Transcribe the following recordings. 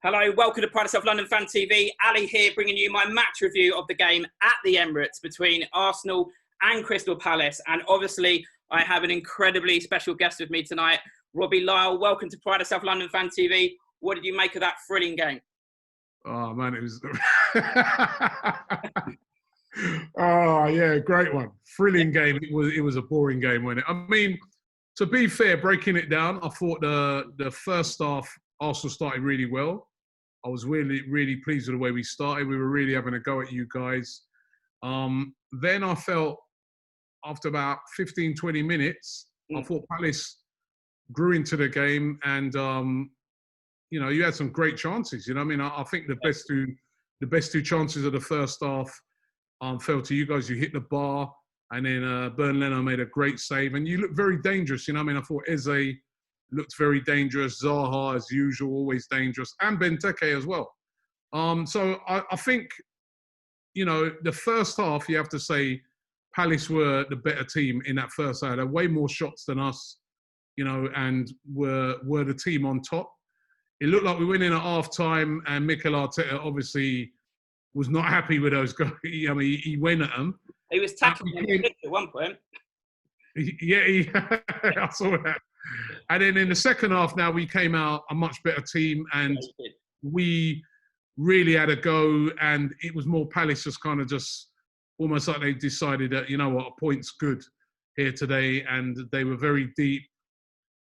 Hello, welcome to Pride of Self London Fan TV. Ali here, bringing you my match review of the game at the Emirates between Arsenal and Crystal Palace. And obviously, I have an incredibly special guest with me tonight, Robbie Lyle. Welcome to Pride of Self London Fan TV. What did you make of that thrilling game? Oh, man, it was... Oh, yeah, great one. Thrilling game. It was a boring game, wasn't it? I mean, to be fair, breaking it down, I thought the first half, Arsenal started really well. I was really pleased with the way we started. We were really having a go at you guys. Then I felt after about 15, 20 minutes, I thought Palace grew into the game and, you know, you had some great chances. You know what I mean? I think the best two chances of the first half fell to you guys. You hit the bar and then Bellerin made a great save and you looked very dangerous. You know what I mean? I thought Eze looked very dangerous. Zaha, as usual, always dangerous. And Benteke as well. So I think, you know, the first half, you have to say, Palace were the better team in that first half. They had way more shots than us, you know, and were the team on top. It looked like we went in at half-time and Mikel Arteta obviously was not happy with those guys. I mean, he went at them. He was tackling him at one point. Yeah, I saw that. And then in the second half now, we came out a much better team and we really had a go and it was more Palace just kind of just almost like they decided that, you know what, a point's good here today and they were very deep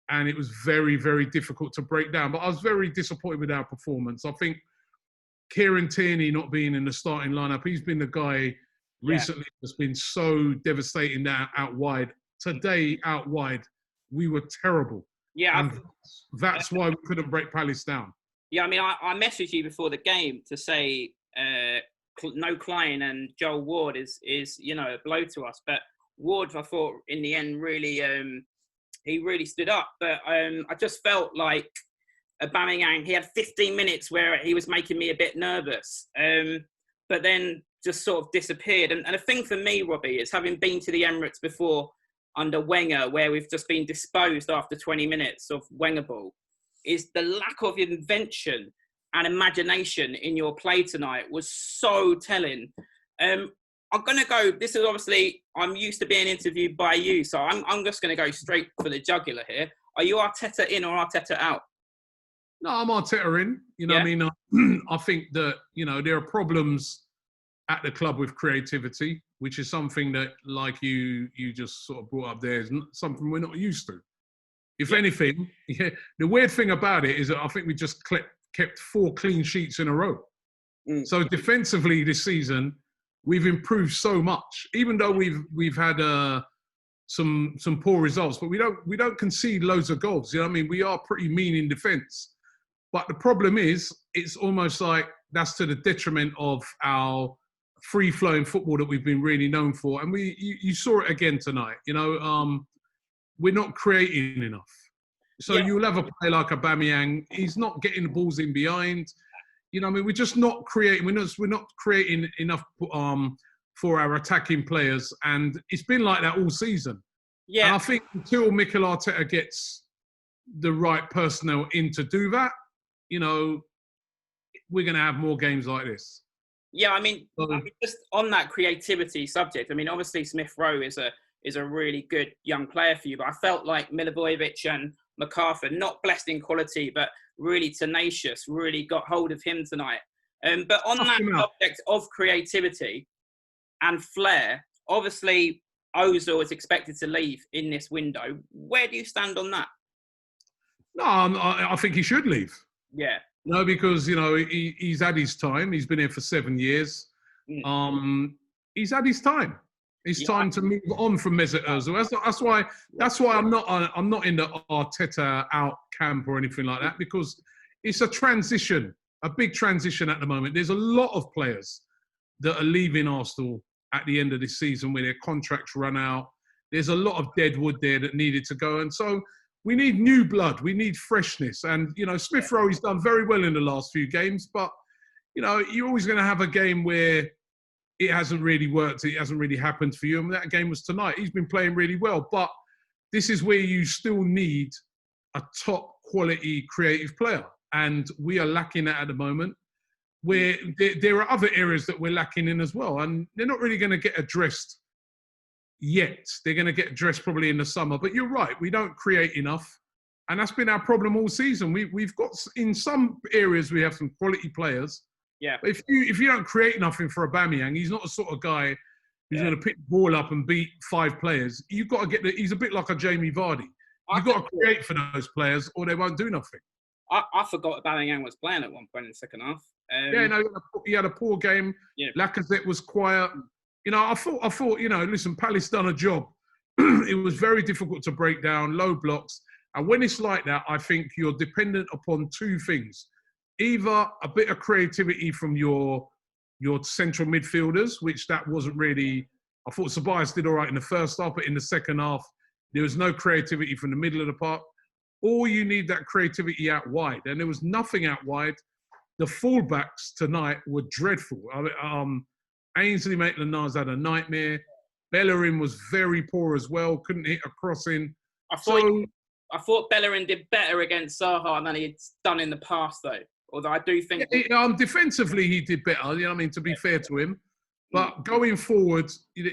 and it was very, very difficult to break down. But I was very disappointed with our performance. I think Kieran Tierney not being in the starting lineup, he's been the guy recently that's been so devastating out wide. Today, out wide, we were terrible. Yeah. And that's why we couldn't break Palace down. Yeah, I mean, I messaged you before the game to say no Klein and Joel Ward is you know, a blow to us. But Ward, I thought, in the end, really, he really stood up. But I just felt like Aubameyang, he had 15 minutes where he was making me a bit nervous. But then just sort of disappeared. And the thing for me, Robbie, is having been to the Emirates before under Wenger, where we've just been disposed after 20 minutes of Wenger ball, is the lack of invention and imagination in your play tonight was so telling. I'm going to go, this is obviously, I'm used to being interviewed by you, so I'm just going to go straight for the jugular here. Are you Arteta in or Arteta out? No, I'm Arteta in. You know what I mean? I think that, you know, there are problems at the club with creativity, which is something that, like you just sort of brought up there, is something we're not used to. If anything, the weird thing about it is that I think we just kept 4 clean sheets in a row. So defensively this season, we've improved so much, even though we've had some poor results, but we don't concede loads of goals. You know what I mean? We are pretty mean in defence. But the problem is, it's almost like that's to the detriment of our free-flowing football that we've been really known for. And you saw it again tonight. You know, we're not creating enough. So you'll have a player like Aubameyang. He's not getting the balls in behind. You know, I mean, we're just not creating. We're not creating enough for our attacking players, and it's been like that all season. Yeah, and I think until Mikel Arteta gets the right personnel in to do that, you know, we're going to have more games like this. Yeah, I mean, just on that creativity subject, I mean, obviously Smith Rowe is a really good young player for you, but I felt like Milivojevic and MacArthur, not blessed in quality, but really tenacious, really got hold of him tonight. But on that subject of creativity and flair, obviously Ozil is expected to leave in this window. Where do you stand on that? No, I think he should leave. Yeah. No, because, you know, he's had his time. He's been here for 7 years. He's had his time. It's time to move on from Mesut Ozil. That's why I'm not in the Arteta out camp or anything like that, because it's a transition, a big transition at the moment. There's a lot of players that are leaving Arsenal at the end of this season where their contracts run out. There's a lot of dead wood there that needed to go. And so we need new blood. We need freshness. And, you know, Smith Rowe, he's done very well in the last few games. But, you know, you're always going to have a game where it hasn't really worked. It hasn't really happened for you. And that game was tonight. He's been playing really well. But this is where you still need a top quality creative player. and we are lacking that at the moment. Where there are other areas that we're lacking in as well, and they're not really going to get addressed yet. They're going to get addressed probably in the summer. But you're right, we don't create enough, and that's been our problem all season. We've got, in some areas we have some quality players. Yeah. But if you don't create nothing for Aubameyang, he's not the sort of guy who's going to pick the ball up and beat 5 players. You've got to he's a bit like a Jamie Vardy. You've got to create for those players, or they won't do nothing. I forgot Bellerin was playing at one point in the second half. He had a poor game. Yeah. Lacazette was quiet. I thought, listen, Palace done a job. It was very difficult to break down, low blocks. And when it's like that, I think you're dependent upon 2 things. Either a bit of creativity from your central midfielders, which that wasn't really. I thought Ceballos did all right in the first half, but in the second half, there was no creativity from the middle of the park. Or you need that creativity out wide. And there was nothing out wide. The fullbacks tonight were dreadful. Ainsley Maitland-Niles had a nightmare. Bellerin was very poor as well. Couldn't hit a crossing. I thought Bellerin did better against Zaha than he'd done in the past, though. Although I do think... defensively, he did better, to be fair to him. But going forward,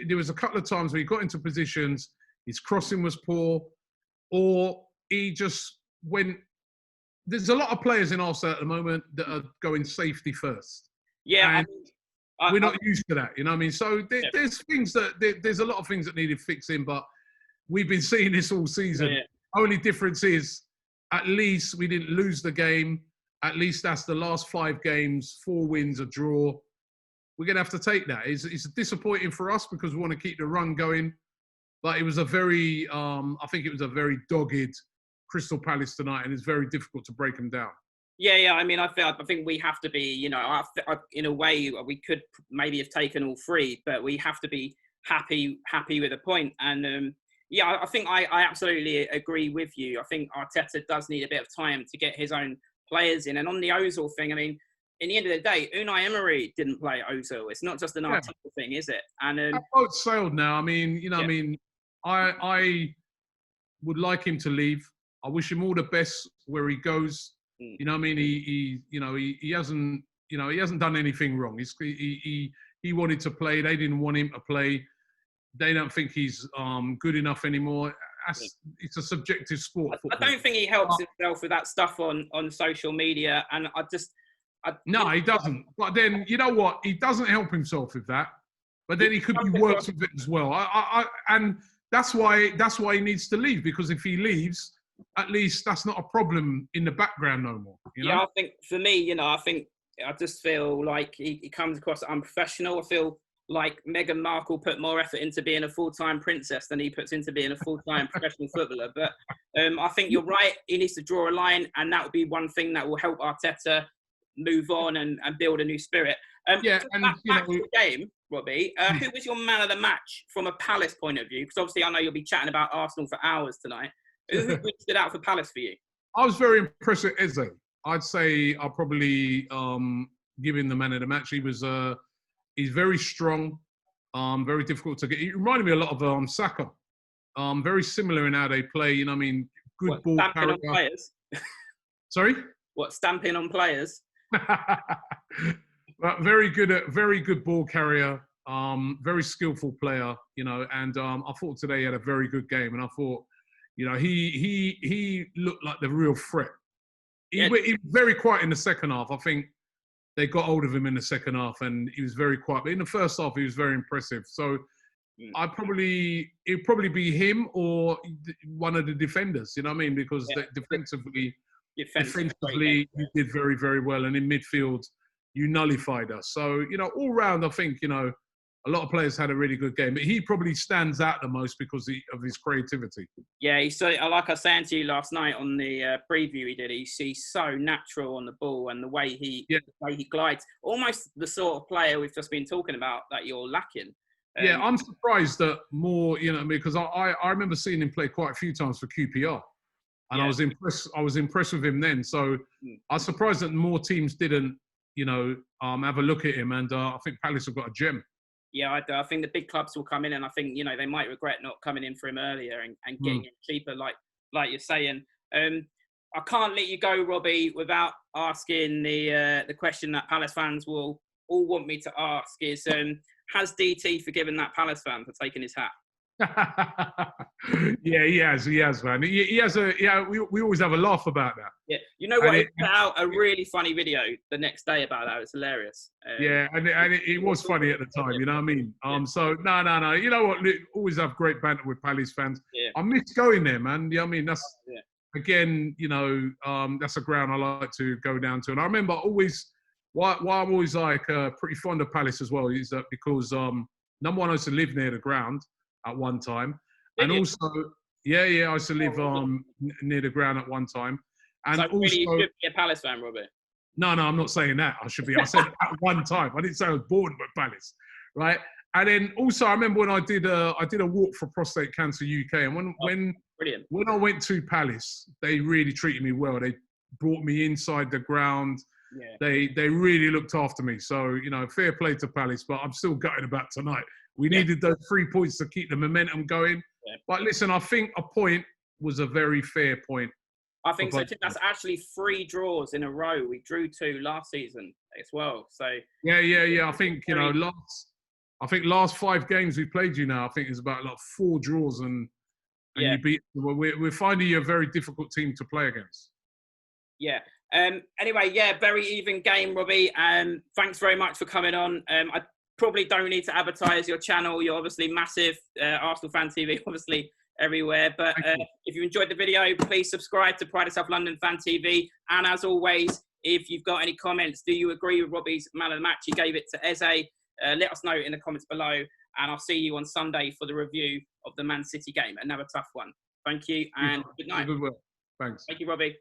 there was a couple of times where he got into positions, his crossing was poor, or he just went... There's a lot of players in Arsenal at the moment that are going safety first. Yeah, we're not used to that, So there's things there's a lot of things that needed fixing, but we've been seeing this all season. Yeah. Only difference is, at least we didn't lose the game. At least that's the last 5 games, 4 wins, a draw. We're going to have to take that. It's disappointing for us because we want to keep the run going. But it was a very, I think it was a very dogged Crystal Palace tonight, and it's very difficult to break them down. Yeah. I think we have to be, in a way, we could maybe have taken all 3, but we have to be happy with a point. And I think I absolutely agree with you. I think Arteta does need a bit of time to get his own players in. And on the Ozil thing, in the end of the day, Unai Emery didn't play Ozil. It's not just an Arteta thing, is it? And that boat's sailed now. I would like him to leave. I wish him all the best where he goes. He hasn't done anything wrong. He wanted to play. They didn't want him to play. They don't think he's good enough anymore. It's a subjective sport. I don't think he helps himself with that stuff on social media. And no, he doesn't. But then, you know what? He doesn't help himself with that. But then he could be worse with it as well. And that's why he needs to leave, because if he leaves, at least that's not a problem in the background no more. Yeah, I think for me, I just feel like he comes across unprofessional. I feel like Meghan Markle put more effort into being a full-time princess than he puts into being a full-time professional footballer. But I think you're right. He needs to draw a line, and that would be one thing that will help Arteta move on and build a new spirit. Back to the game, Robbie. Who was your man of the match from a Palace point of view? Because obviously I know you'll be chatting about Arsenal for hours tonight. Who stood out for Palace for you? I was very impressed with Eze. I'd say I'll probably give him the man of the match. He's very strong, very difficult to get. He reminded me a lot of Saka. Very similar in how they play. Good ball carrier. On players? Sorry? Stamping on players? But very good ball carrier. Very skillful player. And I thought today he had a very good game, and I thought, he looked like the real threat. He was very quiet in the second half. I think they got hold of him in the second half, and he was very quiet. But in the first half, he was very impressive. So it'd probably be him or one of the defenders. You know what I mean? Because defensively, he did very, very well, and in midfield, you nullified us. So all round, I think a lot of players had a really good game, but he probably stands out the most because of his creativity. Yeah, like I was saying to you last night on the preview he did, he's so natural on the ball, and the way he glides, almost the sort of player we've just been talking about that you're lacking. I'm surprised that more, because I remember seeing him play quite a few times for QPR, and I was impressed with him then. So I was surprised that more teams didn't, have a look at him, and I think Palace have got a gem. Yeah, I think the big clubs will come in, and I think, they might regret not coming in for him earlier and getting him cheaper, like you're saying. I can't let you go, Robbie, without asking the question that Palace fans will all want me to ask is, has DT forgiven that Palace fan for taking his hat? Yeah, he has, man. He has we always have a laugh about that. Yeah, you know what? He put out a really funny video the next day about that. It's hilarious. It was funny at the time. You know what I mean? So no. You know what? Always have great banter with Palace fans. Yeah. I miss going there, man. You know what I mean? That's again, you know, that's a ground I like to go down to. And I remember always why I'm always like pretty fond of Palace as well is that because number one, I used to live near the ground at one time, and also I used to live near the ground at one time, and so also really you should be a Palace fan, Robbie. No, I'm not saying that. I should be. I said at one time. I didn't say I was born with Palace, right? And then also I remember when I did a walk for Prostate Cancer UK, and when I went to Palace, they really treated me well. They brought me inside the ground. Yeah. They really looked after me. So, you know, fair play to Palace, but I'm still gutted about tonight. We needed those 3 points to keep the momentum going. Yeah. But listen, I think a point was a very fair point. I think so. That's actually 3 draws in a row. We drew 2 last season as well. So yeah. I think, you know, last 5 games we played you now, I think it's about like 4 draws and you beat. We're finding you a very difficult team to play against. Yeah. Anyway, very even game, Robbie. Thanks very much for coming on. I probably don't need to advertise your channel. You're obviously massive. Arsenal Fan TV, obviously everywhere. But if you enjoyed the video, please subscribe to Pride of South London Fan TV. And as always, if you've got any comments, do you agree with Robbie's man of the match? He gave it to Eze. Let us know in the comments below. And I'll see you on Sunday for the review of the Man City game. Another tough one. Thank you and good night. Good work. Thanks. Thank you, Robbie.